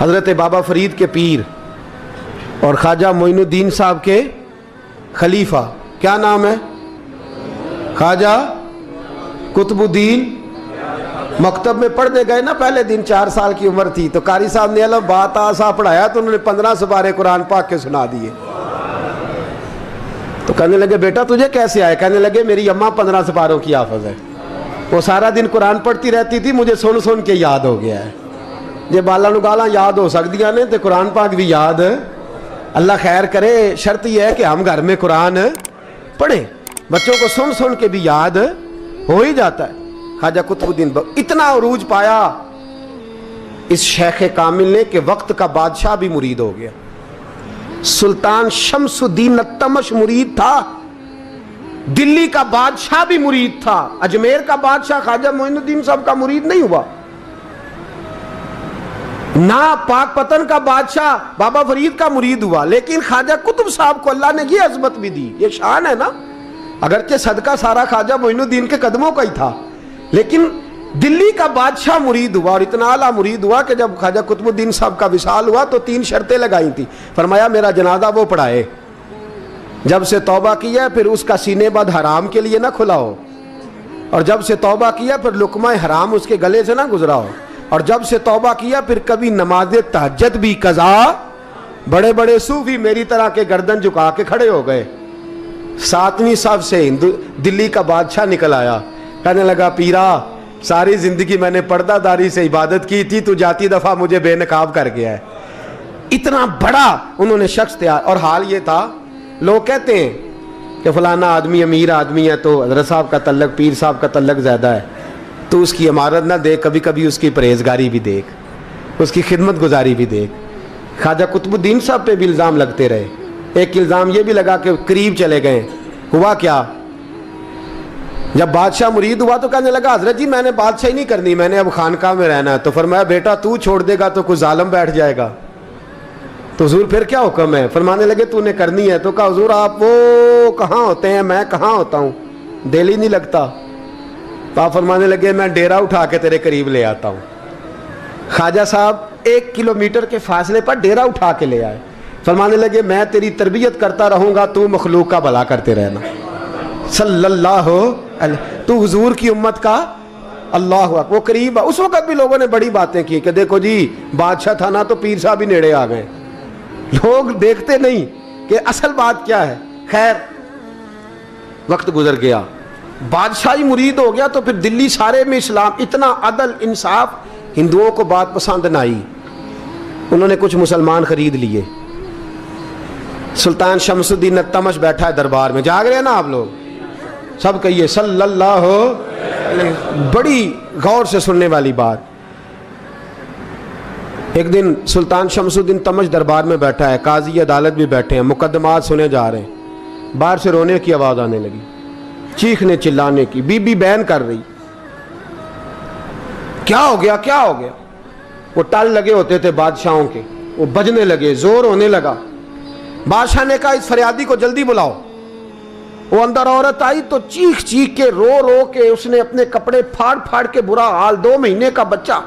حضرت بابا فرید کے پیر اور خواجہ معین الدین صاحب کے خلیفہ، کیا نام ہے؟ خواجہ قطب الدین۔ مکتب میں پڑھنے گئے نا پہلے دن، 4 سال کی عمر تھی، تو قاری صاحب نے الف با تا سا پڑھایا تو انہوں نے 15 سپارے قرآن پاک کے سنا دیے۔ تو کہنے لگے بیٹا تجھے کیسے آئے؟ کہنے لگے میری اماں 15 سپاروں کی حافظ ہے، وہ سارا دن قرآن پڑھتی رہتی تھی، مجھے سن سن کے یاد ہو گیا ہے۔ یہ بالا نو گالاں یاد ہو سکدیاں نے تے قرآن پاک بھی یاد، اللہ خیر کرے۔ شرط یہ ہے کہ ہم گھر میں قرآن پڑھیں، بچوں کو سن سن کے بھی یاد ہو ہی جاتا ہے۔ خواجہ قطب الدین اتنا عروج پایا اس شیخ کامل نے کہ وقت کا بادشاہ بھی مرید ہو گیا۔ سلطان شمس الدین التمش مرید تھا، دلی کا بادشاہ بھی مرید تھا، اجمیر کا بادشاہ خواجہ معین الدین صاحب کا مرید نہیں ہوا، نہ پاک پتن کا بادشاہ بابا فرید کا مرید ہوا، لیکن خواجہ قطب صاحب کو اللہ نے یہ عظمت بھی دی۔ یہ شان ہے نا، اگرچہ صدقہ سارا خواجہ معین الدین کے قدموں کا ہی تھا، لیکن دلی کا بادشاہ مرید ہوا، اور اتنا اعلیٰ مرید ہوا کہ جب خواجہ قطب الدین صاحب کا وصال ہوا تو 3 شرطیں لگائی تھی۔ فرمایا میرا جنازہ وہ پڑھائے، جب سے توبہ کیا پھر اس کا سینے بد حرام کے لیے نہ کھلا ہو، اور جب سے توبہ کیا پھر لقمہ حرام اس کے گلے سے نہ گزرا ہو، اور جب سے توبہ کیا پھر کبھی نماز تہجد بھی قضا۔ بڑے بڑے صوفی میری طرح کے گردن جھکا کے کھڑے ہو گئے۔ 7ویں صف سے دلی کا بادشاہ نکل آیا، کہنے لگا پیرا ساری زندگی میں نے پردہ داری سے عبادت کی تھی، تو جاتی دفعہ مجھے بے نقاب کر گیا ہے۔ اتنا بڑا انہوں نے شخص تیار، اور حال یہ تھا لوگ کہتے ہیں کہ فلانا آدمی امیر آدمی ہے تو حضرت صاحب کا تعلق، پیر صاحب کا تعلق زیادہ ہے، تو اس کی عمارت نہ دیکھ، کبھی کبھی اس کی پرہیزگاری بھی دیکھ، اس کی خدمت گزاری بھی دیکھ۔ خواجہ قطب الدین صاحب پہ بھی الزام لگتے رہے۔ ایک الزام یہ بھی لگا کہ قریب چلے گئے۔ ہوا کیا؟ جب بادشاہ مرید ہوا تو کہنے لگا حضرت جی میں نے بادشاہی نہیں کرنی، میں نے اب خانقاہ میں رہنا ہے۔ تو فرمایا بیٹا تو چھوڑ دے گا تو کوئی ظالم بیٹھ جائے گا، تو حضور پھر کیا حکم ہے؟ فرمانے لگے تو نے کرنی ہے۔ تو کہا حضور آپ وہ کہاں ہوتے ہیں، میں کہاں ہوتا ہوں، دل ہی نہیں لگتا۔ تو آپ فرمانے لگے میں ڈیرا اٹھا کے تیرے قریب لے آتا ہوں۔ خواجہ صاحب 1 کلومیٹر کے فاصلے پر ڈیرا اٹھا کے لے آئے۔ فرمانے لگے میں تیری تربیت کرتا رہوں گا، تو مخلوق کا بھلا کرتے رہنا۔ صلی اللہ علیہ، تو حضور کی امت کا اللہ اکبر، وہ قریب۔ اس وقت بھی لوگوں نے بڑی باتیں کی کہ دیکھو جی بادشاہ تھا نا تو پیر صاحب ہی نیڑے آ گئے۔ لوگ دیکھتے نہیں کہ اصل بات کیا ہے۔ خیر وقت گزر گیا، بادشاہی مرید ہو گیا، تو پھر دلی سارے میں اسلام، اتنا عدل انصاف، ہندوؤں کو بات پسند نہ آئی، انہوں نے کچھ مسلمان خرید لیے۔ سلطان شمس الدین التمش بیٹھا ہے دربار میں، جاگ رہے ہیں نا آپ لوگ سب، کہیے صلی اللہ علیہ۔ بڑی غور سے سننے والی بات۔ ایک دن سلطان شمس الدین تمش دربار میں بیٹھا ہے، قاضی عدالت بھی بیٹھے ہیں، مقدمات سنے جا رہے ہیں، باہر سے رونے کی آواز آنے لگی، چیخنے چلانے کی، بی بی بیان کر رہی۔ کیا ہو گیا کیا ہو گیا؟ وہ ٹال لگے ہوتے تھے بادشاہوں کے، وہ بجنے لگے، زور ہونے لگا۔ بادشاہ نے کہا اس فریادی کو جلدی بلاؤ۔ وہ اندر عورت آئی تو چیخ چیخ کے رو رو کے اس نے اپنے کپڑے پھاڑ پھاڑ کے، برا حال، 2 مہینے کا بچہ،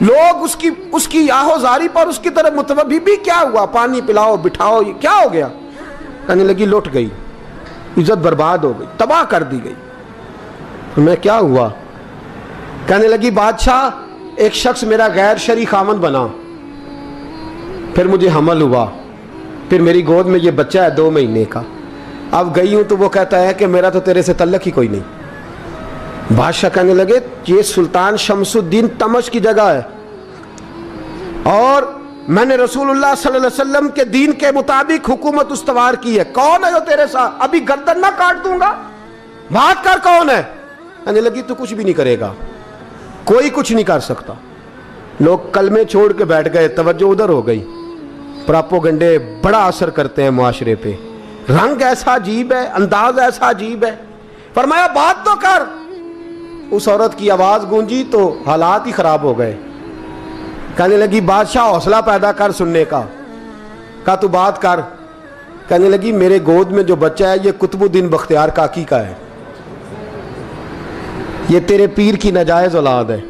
لوگ اس کی آہو زاری پر اس کی طرف متوجہ بھی کیا ہوا، پانی پلاؤ بٹھاؤ، یہ کیا ہو گیا؟ کہنے لگی لٹ گئی، عزت برباد ہو گئی، تباہ کر دی گئی۔ میں کیا ہوا؟ کہنے لگی بادشاہ ایک شخص میرا غیر شرعی خامند بنا، پھر مجھے حمل ہوا، پھر میری گود میں یہ بچہ ہے 2 مہینے کا، اب گئی ہوں تو وہ کہتا ہے کہ میرا تو تیرے سے تعلق ہی کوئی نہیں۔ بادشاہ کہنے لگے یہ سلطان شمس الدین تمش کی جگہ ہے، اور میں نے رسول اللہ صلی اللہ علیہ وسلم کے دین کے مطابق حکومت استوار کی ہے، کون ہے جو تیرے ساتھ؟ ابھی گردن نہ کاٹ دوں گا، بات کر کون ہے؟ کہنے لگی تو کچھ بھی نہیں کرے گا، کوئی کچھ نہیں کر سکتا۔ لوگ کلمے چھوڑ کے بیٹھ گئے، توجہ ادھر ہو گئی۔ پراپوگنڈے بڑا اثر کرتے ہیں معاشرے پہ، رنگ ایسا عجیب ہے، انداز ایسا عجیب ہے۔ فرمایا بات تو کر۔ اس عورت کی آواز گونجی تو حالات ہی خراب ہو گئے۔ کہنے لگی بادشاہ حوصلہ پیدا کر سننے کا۔ کہا تو بات کر۔ کہنے لگی میرے گود میں جو بچہ ہے یہ قطب الدین بختیار کاکی کا ہے، یہ تیرے پیر کی ناجائز اولاد ہے۔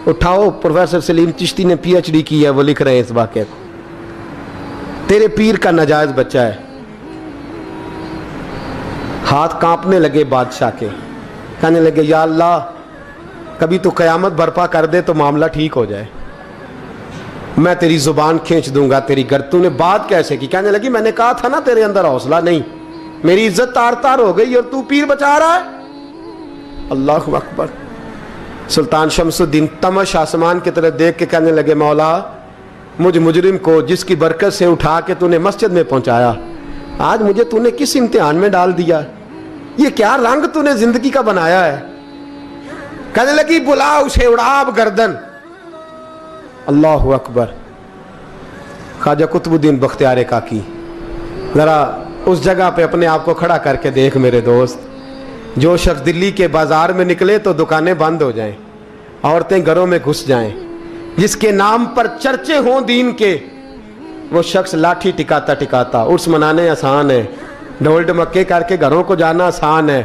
उठाओ, प्रोफेसर सलीम चिश्ती ने PhD की है, वो लिख रहे हैं इस वाक़े को। तेरे पीर का नाजायज बच्चा है। हाथ कांपने लगे बादशाह के, कहने लगे या अल्लाह कभी तो क़यामत बर्पा कर दे तो मामला ठीक हो जाए, मैं तेरी ज़ुबान खींच दूंगा तेरी तूने बात कैसे की? कहने लगी मैंने कहा था ना तेरे अंदर हौसला नहीं, मेरी इज्जत तार तार हो गई और तू पीर बचा रहा है। अल्लाहु अकबर। सुल्तान शमसुद्दीन तमश आसमान की तरफ देख के कहने लगे मौला मुझ मुजरिम को जिसकी बरकत से उठा के तूने मस्जिद में पहुंचाया, आज मुझे तूने किस इम्तिहान में डाल दिया? ये क्या रंग तूने जिंदगी का बनाया है? कहने लगी बुला उसे, उड़ाब गर्दन। अल्लाहु अकबर। ख्वाजा कुतुबुद्दीन बख्तियार काकी, जरा उस जगह पे अपने आप को खड़ा करके देख मेरे दोस्त। जो शख्स दिल्ली के बाजार में निकले तो दुकानें बंद हो जाएं, औरतें घरों में घुस जाएं, जिसके नाम पर चर्चे हों दीन के, वो शख्स लाठी टिकाता टिकाता उर्स मनाने आसान है, ढोल ढमक्के करके घरों को जाना आसान है,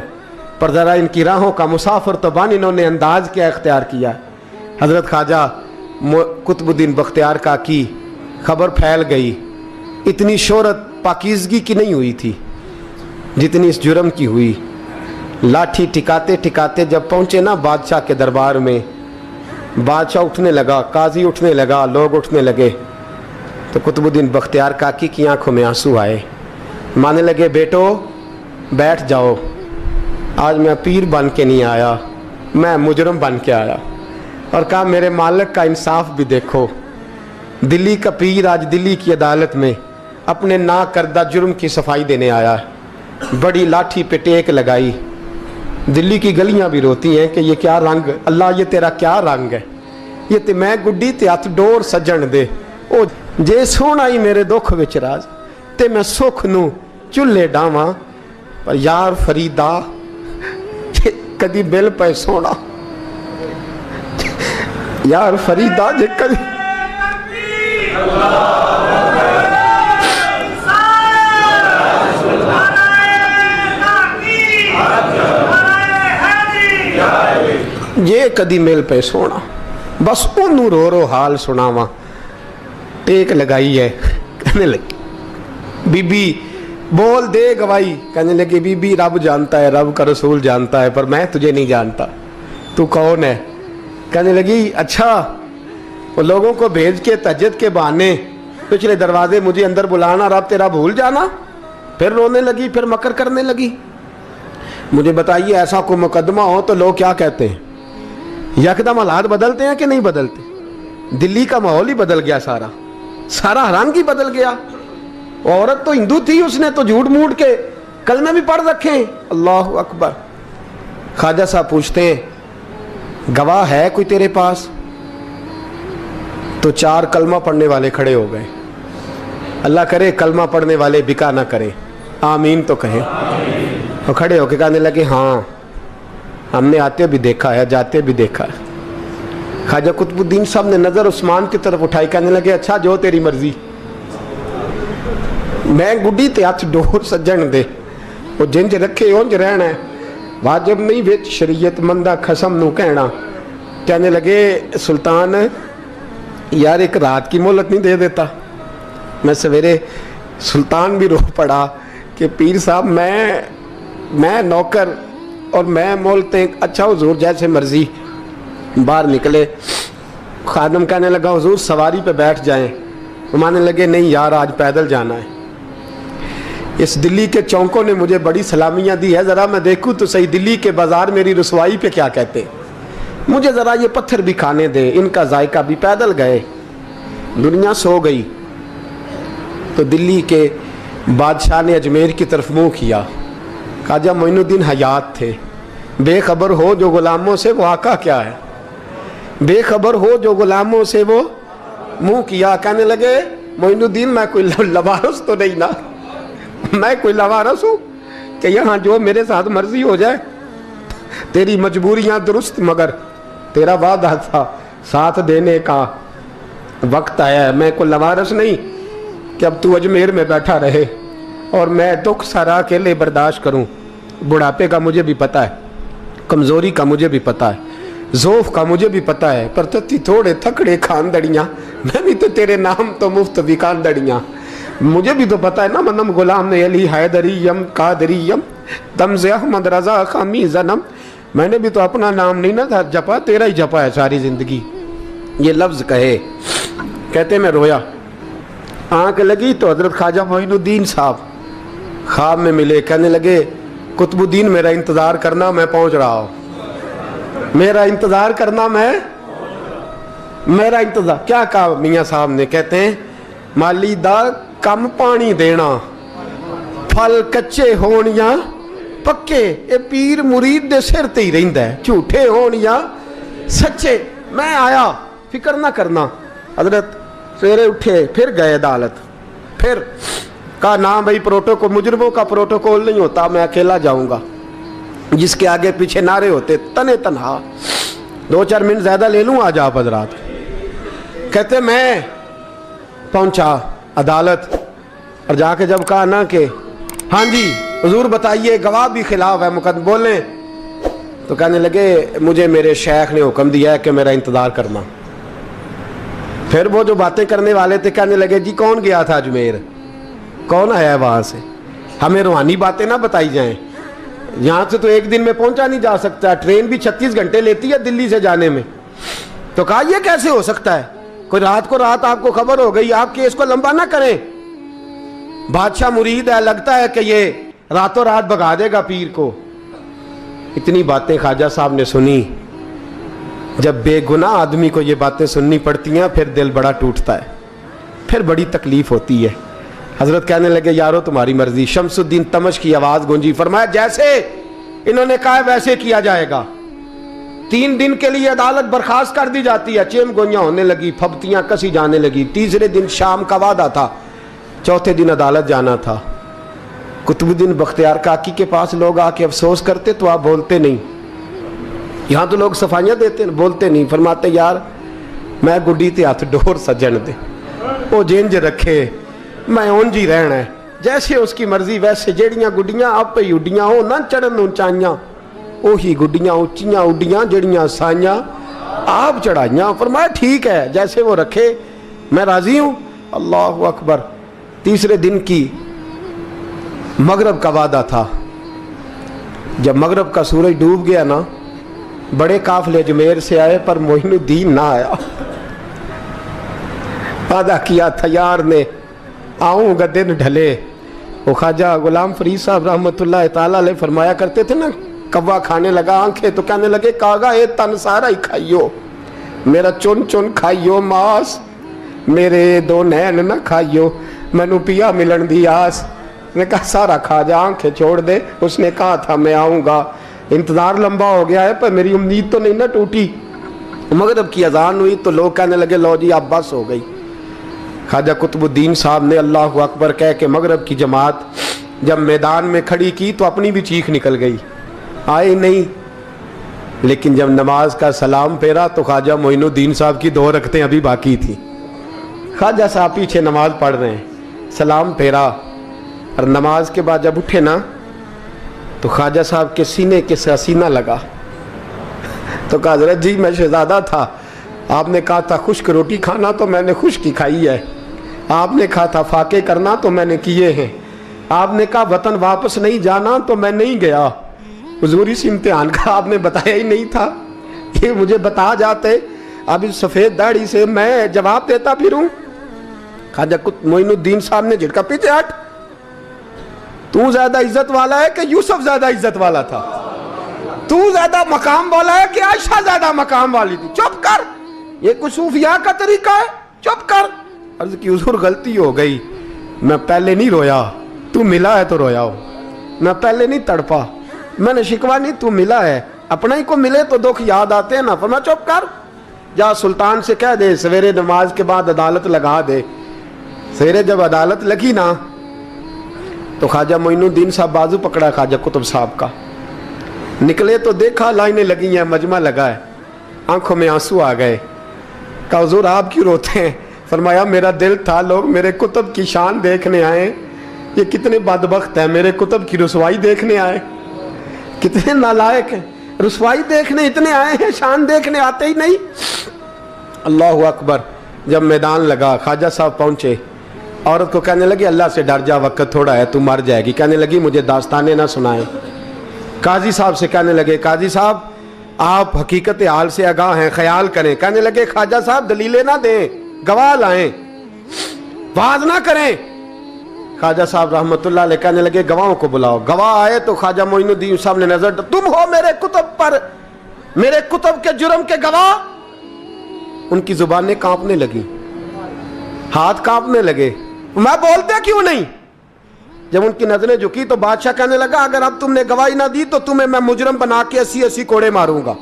पर ज़रा इनकी राहों का मुसाफिर तो बन इन्होंने अंदाज क्या इख्तियार किया। हज़रत ख्वाजा कुतुबुद्दीन बख्तियार काकी, खबर फैल गई। इतनी शोहरत पाकीज़गी की नहीं हुई थी जितनी इस जुर्म की हुई। लाठी टिकाते टिकाते जब पहुँचे ना बादशाह के दरबार में, बादशाह उठने लगा, काजी उठने लगा, लोग उठने लगे, तो कुतुबुद्दीन बख्तियार काकी की आंखों में आंसू आए। मानने लगे बेटो बैठ जाओ, आज मैं पीर बन के नहीं आया, मैं मुजरम बन के आया। और कहा मेरे मालिक का इंसाफ भी देखो, दिल्ली का पीर आज दिल्ली की अदालत में अपने ना करदा जुर्म की सफाई देने आया है। बड़ी लाठी पे टेक लगाई। दिल्ली की गलियां भी रोती हैं कि ये क्या रंग, अल्लाह ये तेरा क्या रंग है, ये ते मैं गुड्डी ते हथ डोर सजन दे, ओ जे सोना ही मेरे दुख विच राज ते मैं सुख नू चुल्हे डावां, पर यार फरीदा कदी बिल पे सोना, यार फरीदा जे कदी ये कदी मिल पे सोना, बस ओनू रो रो हाल सुनावा। टेक लगाई है, कहने लगी बीबी बोल दे गवाही। कहने लगी बीबी रब जानता है, रब का रसूल जानता है, पर मैं तुझे नहीं जानता, तू कौन है? कहने लगी अच्छा वो लोगों को भेज के तहज्जुद के बहाने पिछले दरवाजे मुझे अंदर बुलाना, रब तेरा भूल जाना। फिर रोने लगी, फिर मकर करने लगी। मुझे बताइए ऐसा कोई मुकदमा हो तो लोग क्या कहते हैं? यकदम हालात बदलते हैं कि नहीं बदलते? दिल्ली का माहौल ही बदल गया, सारा सारा रंग ही बदल गया। औरत तो हिंदू थी, उसने तो झूठ मूठ के कलमे भी पढ़ रखे। अल्लाह अकबर। ख्वाजा साहब पूछते हैं गवाह है कोई तेरे पास? तो 4 कलमा पढ़ने वाले खड़े हो गए। अल्लाह करे कलमा पढ़ने वाले बिका ना करें, आमीन तो कहें। और खड़े होके कहने लगे हाँ हमने आते भी देखा है, जाते भी देखा है। ख्वाजा कुतुबुद्दीन साहब ने नजर उस्मान की तरफ उठाई, कहने लगे अच्छा जो तेरी मर्जी, मैं गुड्डी ते हथ डोर सज्जन दे, वो जिंज रखे उंज रहना है, वाजिब नहीं विच शरीयत मंदा खसम नू कहना। कहने लगे सुल्तान यार एक रात की मोहलत नहीं दे देता? मैं सवेरे सुल्तान भी रो पड़ा कि पीर साहब मैं नौकर और मैं मोलते, अच्छा हुजूर जैसे मर्जी। बाहर निकले, खादम कहने लगा हुजूर सवारी पे बैठ जाएं। वो मानने लगे नहीं यार आज पैदल जाना है। इस दिल्ली के चौंकों ने मुझे बड़ी सलामियाँ दी है, ज़रा मैं देखूँ तो सही दिल्ली के बाज़ार मेरी रसवाई पे क्या कहते, मुझे ज़रा ये पत्थर भी खाने दे, इनका जायका भी। पैदल गए, दुनिया सो गई तो दिल्ली के बादशाह ने अजमेर की तरफ मुँह किया। ख्वाजा मोइनुद्दीन हयात थे। बेखबर हो जो गुलामों से वो आका क्या है, बेखबर हो जो गुलामों से वो मुँह किया। कहने लगे मोइनुद्दीन मैं कोई लवारस तो नहीं ना, मैं कोई लवारस हूँ कि यहाँ जो मेरे साथ मर्जी हो जाए? तेरी मजबूरियाँ दुरुस्त, मगर तेरा वादा था साथ देने का, वक्त आया है। मैं कोई लवारस नहीं कि अब तू अजमेर में बैठा रहे और मैं दुख सारा अकेले बर्दाश्त करूं। बुढ़ापे का मुझे भी पता है, कमज़ोरी का मुझे भी पता है, ज़ोफ़ का मुझे भी पता है, पर तत्ती थोड़े थकड़े खानदड़ियाँ, मैं भी तो तेरे नाम तो मुफ्त भी खानदड़ियाँ। मुझे भी तो पता है ना, मनम गुलाम ने अली हैदरियम कादरियम तमज़े अहमद रज़ा खामी ज़नम। मैंने भी तो अपना नाम नहीं ना था जपा, तेरा ही जपा है सारी ज़िंदगी। ये लफ्ज़ कहे, कहते मैं रोया, आँख लगी तो हज़रत ख्वाजा मोइनुद्दीन साहब ख्वाब में मिले। कहने लगे कुतुबुद्दीन मेरा इंतज़ार करना, मैं पहुँच रहा हूँ। मेरा इंतज़ार करना, मेरा इंतज़ार। क्या कहा मियाँ साहब ने? कहते हैं माली दा कम पानी देना, फल कच्चे होण या पक्के, ये पीर मुरीद दे सिर ते ही रहिंदा है, झूठे होण या सच्चे। मैं आया, फिक्र ना करना। हजरत सवेरे उठे, फिर गए अदालत, फिर कहा ना भाई प्रोटोकॉल, मुजरमों का प्रोटोकॉल नहीं होता, मैं अकेला जाऊंगा। जिसके आगे पीछे नारे होते तने तनहा। 2-4 मिनट ज़्यादा ले लूँ आज आप हजरात। कहते मैं पहुंचा अदालत और जाके जब कहा ना कि हाँ जी हुजूर बताइए, गवाह भी खिलाफ है, मुकदमा बोलें, तो कहने लगे मुझे मेरे शेख ने हुक्म दिया है कि मेरा इंतज़ार करना। फिर वो जो बातें करने वाले थे कहने लगे जी कौन गया था अजमेर, कौन आया है वहाँ से, हमें रूहानी बातें ना बताई जाएं। यहाँ से तो एक दिन में पहुँचा नहीं जा सकता, ट्रेन भी 36 घंटे लेती है दिल्ली से जाने में। तो कहा यह कैसे हो सकता है, कोई रात को रात आपको खबर हो गई, आप केस को लंबा ना करें, बादशाह मुरीद है, लगता है कि ये रातों रात भगा देगा पीर को। इतनी बातें ख्वाजा साहब ने सुनी। जब बेगुनाह आदमी को ये बातें सुननी पड़ती हैं फिर दिल बड़ा टूटता है, फिर बड़ी तकलीफ होती है। हजरत कहने लगे यारो तुम्हारी मर्जी। शमसुद्दीन तमश की आवाज गूंजी, फरमाया जैसे इन्होंने कहा वैसे किया जाएगा। 3 दिन के लिए अदालत बर्खास्त कर दी जाती है। चेम गोइयां होने लगी, फबतियां कसी जाने लगी। तीसरे दिन शाम का वादा था, चौथे दिन अदालत जाना था। कुतुबुद्दीन बख्तियार काकी के पास लोग आके अफसोस करते तो आप बोलते नहीं, यहाँ तो लोग सफाइयाँ देते बोलते नहीं। फरमाते यार मैं गुड्डी ते हथ डोर सजन दे, वो जिंज रखे मैं उंज ही रहना है, जैसे उसकी मर्जी वैसे। जेड़ियां गुड्डियां आप ही उड्डियां हो ना चढ़न उचाइयां, ओही गुड्डियां उच्चियां उड्डियां जेड़ियां साइयां आप चढ़ाइयां। फरमाया ठीक है जैसे वो रखे मैं राजी हूँ। अल्लाह अकबर। तीसरे दिन की मगरब का वादा था। जब मगरब का सूरज डूब गया ना, बड़े काफले अजमेर से आए पर मोइनुद्दीन ना आया। वादा किया था यार ने आऊँगा दिन ढले। वो ख्वाजा गुलाम फरीद साहब रहमतुल्लाह ताला अलैह फरमाया करते थे ना, कव्वा खाने लगा आंखें तो कहने लगे कागा ये तन सारा ही खाइयो, मेरा चुन चुन खाइयो मास, मेरे 2 नैन ना खाइयो, मैनू पिया मिलन दी आस। ने कहा सारा खा जा, आंखें छोड़ दे। उसने कहा था मैं आऊँगा, इंतज़ार लंबा हो गया है पर मेरी उम्मीद तो नहीं ना टूटी। मगरब की अजान हुई तो लोग कहने लगे लो जी अब बस हो गई। ख्वाजा कुतुबुद्दीन साहब ने अल्लाह अकबर कह के मगरब की जमात जब मैदान में खड़ी की तो अपनी भी चीख निकल गई, आए नहीं। लेकिन जब नमाज का सलाम फेरा तो ख्वाजा मोइनुद्दीन साहब की 2 रकतें अभी बाकी थी। ख्वाजा साहब पीछे नमाज पढ़ रहे हैं, सलाम फेरा और नमाज के बाद जब उठे ना तो ख्वाजा साहब के सीने के सीना लगा। तो कहा हज़रत जी मैं शहजादा था, आपने कहा था खुश्क रोटी खाना तो मैंने खुश्क ही खाई है, आपने कहा था फाके करना तो मैंने किए हैं, आपने कहा वतन वापस नहीं जाना तो मैं नहीं गया। हुजूर इस इम्तिहान का आपने बताया ही नहीं था, ये मुझे बता जाते अब इस सफ़ेद दाढ़ी से मैं जवाब देता फिरूं। ख्वाजा मोइनुद्दीन साहब ने झटका, पीछे हट, तू ज्यादा इज्जत वाला है कि यूसुफ ज्यादा इज्जत वाला था, तू ज्यादा मकाम वाला है कि आयशा ज्यादा मकाम वाली थी, चुप कर, ये कुछ सूफिया का तरीका है, चुप कर। अर्ज की हुजूर गलती हो गई, मैं पहले नहीं रोया, तू मिला है तो रोया हो, मैं पहले नहीं तड़पा, मैंने शिकवा नहीं, तू मिला है, अपना ही को मिले तो दुख याद आते हैं ना। फरमा चुप कर, जा सुल्तान से कह दे सवेरे नमाज के बाद अदालत लगा दे। सवेरे जब अदालत लगी ना तो ख्वाजा मोइनुद्दीन साहब बाजू पकड़ा ख्वाजा कुतुब साहब का, निकले तो देखा लाइनें लगी हैं, मजमा लगा है, आंखों में आंसू आ गए। कहा हुजूर आप क्यों रोते हैं? फरमाया मेरा दिल था लोग मेरे कुतुब की शान देखने आए, ये कितने बदबख्त हैं, मेरे कुतुब की रुसवाई देखने आए, कितने नालायक हैं। रसवाई देखने इतने आए हैं, शान देखने आते ही नहीं। अल्लाह अकबर। जब मैदान लगा, ख्वाजा साहब पहुंचे, औरत को कहने लगी अल्लाह से डर जा, वक्त थोड़ा है, तू मर जाएगी। कहने लगी मुझे दास्तानें ना सुनाएं। काजी साहब से कहने लगे काजी साहब आप हकीकत हाल से आगाह हैं, ख्याल करें। कहने लगे ख्वाजा साहब दलीलें ना दें, गवाह लाएं, वाज ना करें। ख्वाजा साहब रहमतुल्लाह अलैह कहने लगे गवाहों को बुलाओ। गवाह आए तो ख्वाजा मोइनुद्दीन साहब ने नजर, तुम हो मेरे कुतुब पर, मेरे कुतुब के जुर्म के गवाह। उनकी जुबानें कांपने लगी, हाथ कांपने लगे, मैं बोलते क्यों नहीं। जब उनकी नजरें झुकी तो बादशाह कहने लगा अगर अब तुमने गवाही ना दी तो तुम्हें मैं मुजरम बना के 80-80 कोड़े मारूंगा।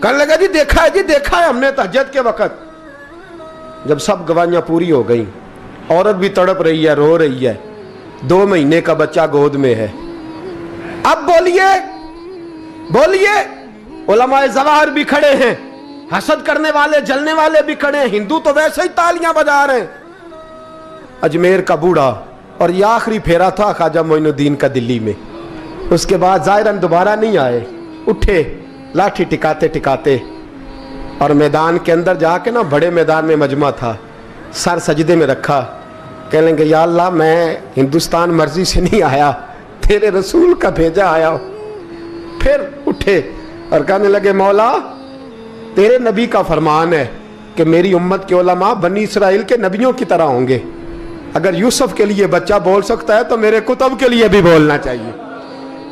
कहने लगा जी देखा है, जी देखा है हमने तहज्जुद के वक्त। जब सब गवाहियां पूरी हो गई, औरत भी तड़प रही है, रो रही है, 2 महीने का बच्चा गोद में है। अब बोलिए बोलिए, उलमाए ज़वाहिर भी खड़े हैं, हसद करने वाले जलने वाले भी खड़े हैं, हिंदू तो वैसे ही तालियां बजा रहे हैं। अजमेर का बूढ़ा, और ये आखिरी फेरा था ख्वाजा मोइनुद्दीन का दिल्ली में। उसके बाद ज़ाहिरन दोबारा नहीं आए, उठे लाठी टिकाते टिकाते और मैदान के अंदर जाके ना, बड़े मैदान में मजमा था, सर सजदे में रखा। कह लेंगे या अल्लाह मैं हिंदुस्तान मर्जी से नहीं आया, तेरे रसूल का भेजा आया। फिर उठे और कहने लगे मौला तेरे नबी का फरमान है कि मेरी उम्मत के उलमा बनी इसराइल के नबियों की तरह होंगे। अगर यूसुफ के लिए बच्चा बोल सकता है तो मेरे कुतुब के लिए भी बोलना चाहिए।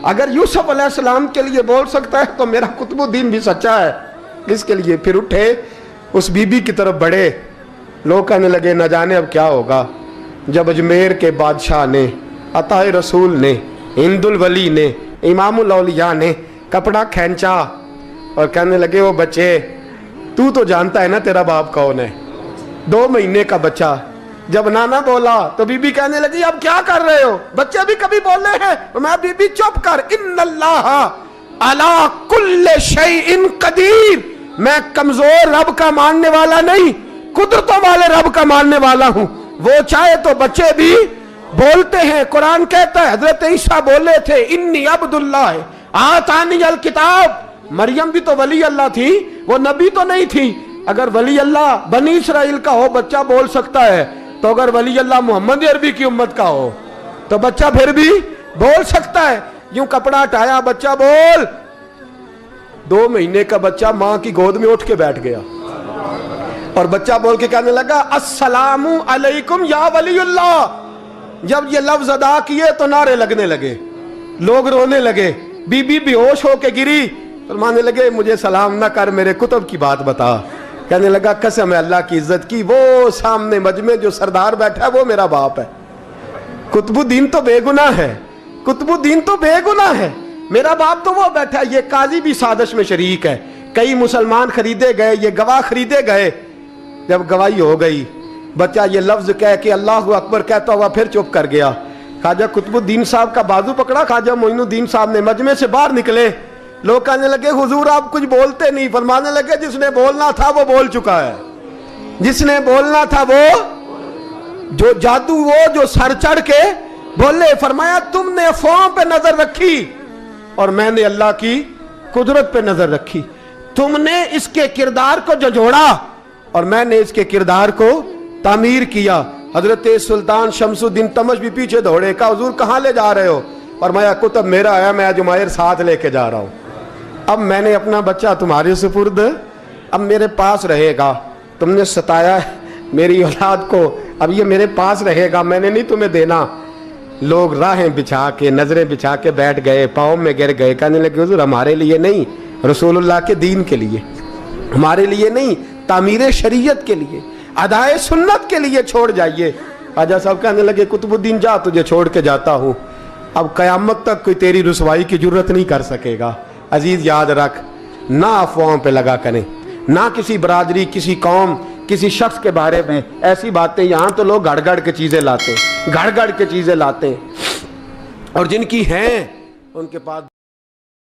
अगर यूसुफ अलैहिस्सलाम के लिए बोल सकता है तो मेरा कुतुबुद्दीन भी सच्चा है। इसके लिए फिर उठे, उस बीबी की तरफ बढ़े। लोग कहने लगे न जाने अब क्या होगा। जब अजमेर के बादशाह ने, अताए रसूल ने, हिंदुल वली ने, इमामुल औलिया ने कपड़ा खींचा और कहने लगे वो बच्चे तू तो जानता है ना तेरा बाप कौन है। 2 महीने का बच्चा। जब नाना बोला तो बीबी कहने लगी अब क्या कर रहे हो, बच्चे भी कभी बोले हैं। मैं बीबी चुप कर, इन्नल्लाह अला कुल्ले शैइन कदीर, मैं कमजोर रब का मानने वाला नहीं, कुदरतों वाले रब का मानने वाला हूं। वो चाहे तो बच्चे भी बोलते हैं। कुरान कहता है हजरत ईसा बोले थे इन्नी अब्दुल्लाह आतानी अल किताब। मरियम भी तो वली अल्लाह थी, वो नबी तो नहीं थी। अगर वली अल्लाह बनी इसराइल का हो बच्चा बोल सकता है, तो अगर वली अल्लाह मोहम्मद अरबी की उम्मत का हो तो बच्चा फिर भी बोल सकता है। यूं कपड़ा हटाया, बच्चा बोल। 2 महीने का बच्चा मां की गोद में उठ के बैठ गया और बच्चा बोल के कहने लगा अस्सलामु अलैकुम या वलीउल्लाह। जब ये लफ्ज अदा किए तो नारे लगने लगे, लोग रोने लगे। बीबी बेहोश होके गिरी, फरमाने लगे मुझे सलाम ना कर, मेरे कुतुब की बात बता। कहने लगा कसम है अल्लाह की इज्जत की, वो सामने मजमे जो सरदार बैठा है वो मेरा बाप है। कुतुबुद्दीन तो बेगुनाह है, कुतुबुद्दीन तो बेगुनाह है, मेरा बाप तो वो बैठा है। ये काजी भी साजिश में शरीक है। कई मुसलमान खरीदे गए, ये गवाह खरीदे गए। जब गवाही हो गई, बच्चा ये लफ्ज कह के अल्लाहु अकबर कहता हुआ फिर चुप कर गया। ख्वाजा कुतुबुद्दीन साहब का बाजू पकड़ा ख्वाजा मोइनुद्दीन साहब ने, मजमे से बाहर निकले। लोग कहने लगे हुजूर आप कुछ बोलते नहीं। फरमाने लगे जिसने बोलना था वो बोल चुका है, जिसने बोलना था वो, जो जादू वो जो सर चढ़ के बोले। फरमाया तुमने अफवाहों पे नजर रखी और मैंने अल्लाह की कुदरत पे नजर रखी। तुमने इसके किरदार को जोड़ा और मैंने इसके किरदार को तामीर किया। हजरत सुल्तान शमसुद्दीन तमश भी पीछे दौड़े, कहा हुजूर कहाँ ले जा रहे हो। फरमाया कुतुब मेरा आया, मैं अजमायर साथ लेके जा रहा हूं। अब मैंने अपना बच्चा तुम्हारे सुपुर्द, अब मेरे पास रहेगा। तुमने सताया मेरी औलाद को, अब ये मेरे पास रहेगा, मैंने नहीं तुम्हें देना। लोग राहें बिछा के, नजरें बिछा के बैठ गए, पाँव में गिर गए। कहने लगे हुजूर हमारे लिए नहीं, रसूलुल्लाह के दीन के लिए, हमारे लिए नहीं, तामीर शरीयत के लिए, अदाए सुन्नत के लिए छोड़ जाइए। ख्वाजा साहब कहने लगे कुतुबुद्दीन जा, तुझे छोड़ के जाता हूं, अब कयामत तक कोई तेरी रुसवाई की जरूरत नहीं कर सकेगा। अजीज याद रख, ना अफवाहों पे लगा करें, ना किसी बरादरी, किसी कौम, किसी शख्स के बारे में ऐसी बातें। यहाँ तो लोग गड़ गड़ के चीजें लाते, गड़ गड़ के चीजें लाते, और जिनकी हैं उनके पास